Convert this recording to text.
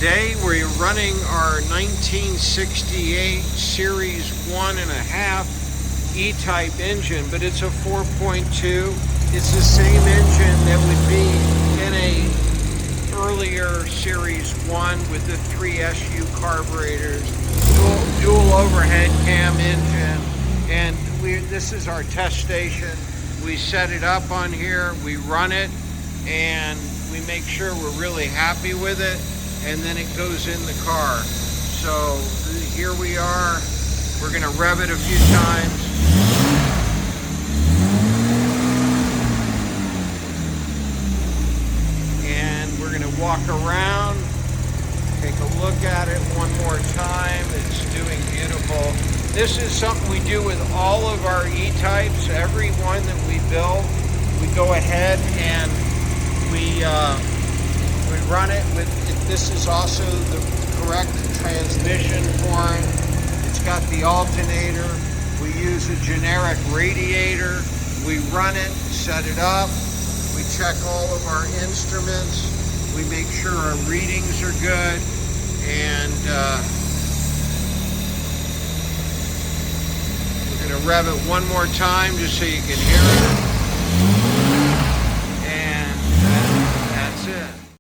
Today we're running our 1968 Series 1.5 E-Type engine, but it's a 4.2. It's the same engine that would be in a earlier Series 1 with the 3 SU carburetors, dual overhead cam engine, and this is our test station. We set it up on here, we run it, and we make sure we're really happy with it, and then it goes in the car. So here we are. We're gonna rev it a few times. And we're gonna walk around, take a look at it one more time. It's doing beautiful. This is something we do with all of our E-Types. Every one that we build, we go ahead and we run it with, this is also the correct transmission for it. It's got the alternator. We use a generic radiator. We run it, set it up. We check all of our instruments. We make sure our readings are good. And we're gonna rev it one more time just so you can hear it.